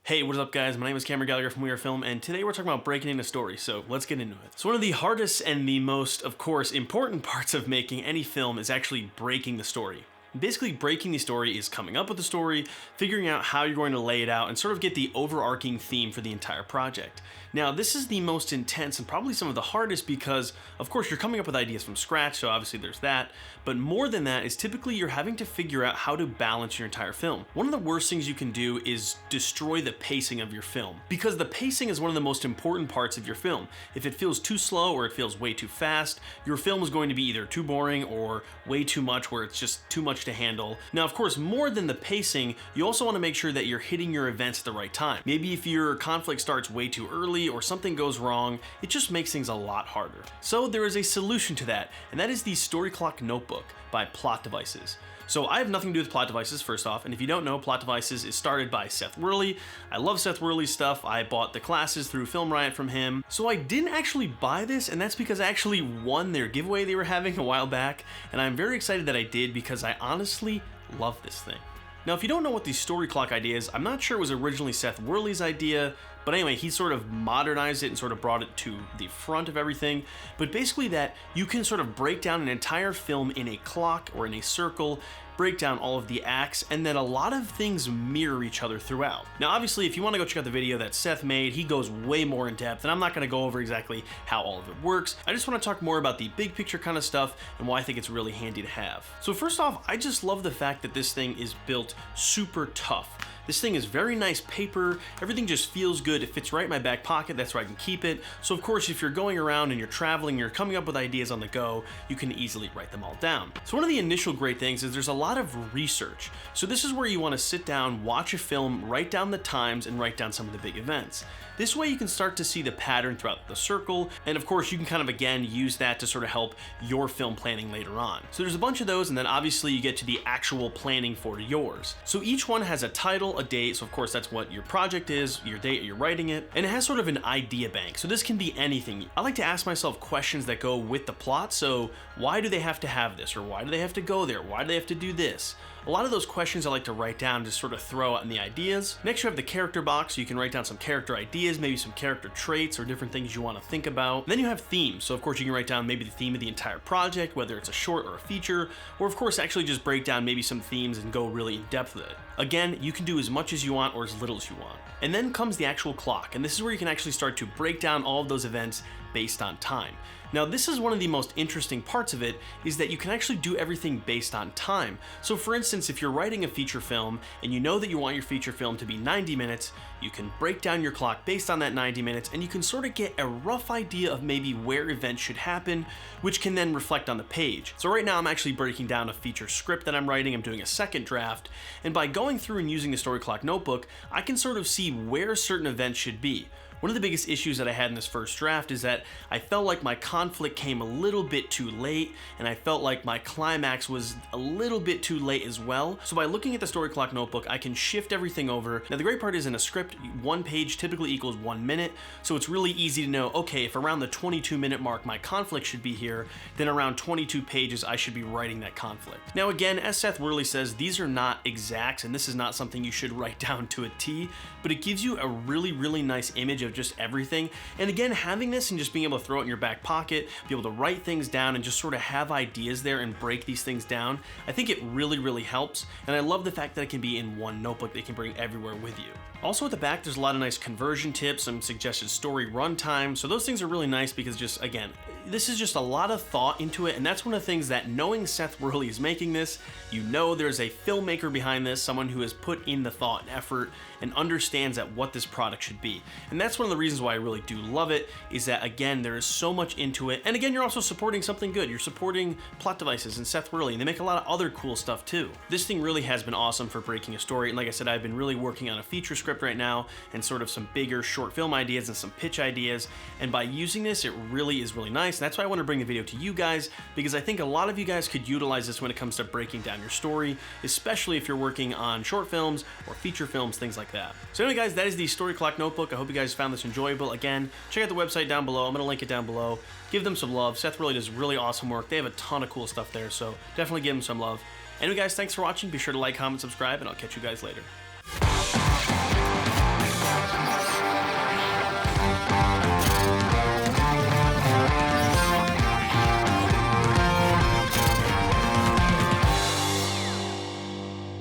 Hey, what is up guys? My name is Cameron Gallagher from We Are Film, and today we're talking about breaking into story, so let's get into it. So one of the hardest and the most, of course, important parts of making any film is actually breaking the story. Basically, breaking the story is coming up with the story, figuring out how you're going to lay it out, and sort of get the overarching theme for the entire project. Now, this is the most intense and probably some of the hardest because, of course, you're coming up with ideas from scratch, so obviously there's that, but more than that is typically you're having to figure out how to balance your entire film. One of the worst things you can do is destroy the pacing of your film, because the pacing is one of the most important parts of your film. If it feels too slow or it feels way too fast, your film is going to be either too boring or way too much where it's just too much to handle. Now, of course, more than the pacing, you also want to make sure that you're hitting your events at the right time. Maybe if your conflict starts way too early or something goes wrong, it just makes things a lot harder. So there is a solution to that, and that is the StoryClock Notebook by Plot Devices. So I have nothing to do with Plot Devices, first off, and if you don't know, Plot Devices is started by Seth Worley. I love Seth Worley's stuff. I bought the classes through Film Riot from him. So I didn't actually buy this, and that's because I actually won their giveaway they were having a while back, and I'm very excited that I did because I honestly love this thing. Now, if you don't know what the StoryClock idea is, I'm not sure it was originally Seth Worley's idea, but anyway, he sort of modernized it and sort of brought it to the front of everything. But basically that you can sort of break down an entire film in a clock or in a circle, break down all of the acts, and then a lot of things mirror each other throughout. Now, obviously, if you want to go check out the video that Seth made, he goes way more in depth, and I'm not going to go over exactly how all of it works. I just want to talk more about the big picture kind of stuff and why I think it's really handy to have. So first off, I just love the fact that this thing is built super tough. This thing is very nice paper, everything just feels good, it fits right in my back pocket, that's where I can keep it. So of course, if you're going around and you're traveling, you're coming up with ideas on the go, you can easily write them all down. So one of the initial great things is there's a lot of research. So this is where you want to sit down, watch a film, write down the times, and write down some of the big events. This way you can start to see the pattern throughout the circle, and of course you can kind of again use that to sort of help your film planning later on. So there's a bunch of those, and then obviously you get to the actual planning for yours. So each one has a title, a date, so of course that's what your project is, your date you're writing it, and it has sort of an idea bank. So this can be anything. I like to ask myself questions that go with the plot. So why do they have to have this? Or why do they have to go there? Why do they have to do this? A lot of those questions I like to write down, just sort of throw out in the ideas. Next, you have the character box, so you can write down some character ideas, maybe some character traits or different things you want to think about. And then you have themes, so of course you can write down maybe the theme of the entire project, whether it's a short or a feature, or of course actually just break down maybe some themes and go really in depth with it. Again, you can do as much as you want or as little as you want. And then comes the actual clock, and this is where you can actually start to break down all of those events based on time. Now, this is one of the most interesting parts of it, is that you can actually do everything based on time. So for instance, if you're writing a feature film and you know that you want your feature film to be 90 minutes, you can break down your clock based on that 90 minutes, and you can sort of get a rough idea of maybe where events should happen, which can then reflect on the page. So right now I'm actually breaking down a feature script that I'm writing. I'm doing a second draft, and by going through and using the StoryClock Notebook, I can sort of see where certain events should be. One of the biggest issues that I had in this first draft is that I felt like my conflict came a little bit too late, and I felt like my climax was a little bit too late as well. So by looking at the StoryClock Notebook, I can shift everything over. Now the great part is in a script, one page typically equals 1 minute, so it's really easy to know, okay, if around the 22-minute mark my conflict should be here, then around 22 pages I should be writing that conflict. Now again, as Seth Worley says, these are not exacts, and this is not something you should write down to a T, but it gives you a really nice image of just everything. And again, having this and just being able to throw it in your back pocket, be able to write things down and just sort of have ideas there and break these things down, I think it really helps. And I love the fact that it can be in one notebook that you can bring everywhere with you. Also at the back, there's a lot of nice conversion tips, some suggested story runtime. So those things are really nice because just, again, this is just a lot of thought into it. And that's one of the things that knowing Seth Worley is making this, you know there's a filmmaker behind this, someone who has put in the thought and effort and understands that what this product should be. And that's one of the reasons why I really do love it, is that again, there is so much into it. And again, you're also supporting something good. You're supporting Plot Devices and Seth Worley, and they make a lot of other cool stuff too. This thing really has been awesome for breaking a story. And like I said, I've been really working on a feature script right now and sort of some bigger short film ideas and some pitch ideas. And by using this, it really is really nice. And that's why I want to bring the video to you guys, because I think a lot of you guys could utilize this when it comes to breaking down your story, especially if you're working on short films or feature films, things like that. So anyway guys, that is the StoryClock Notebook. I hope you guys found this enjoyable. Again, check out the website down below. I'm going to link it down below. Give them some love. Seth really does really awesome work. They have a ton of cool stuff there, so definitely give them some love. Anyway guys, thanks for watching. Be sure to like, comment, subscribe, and I'll catch you guys later.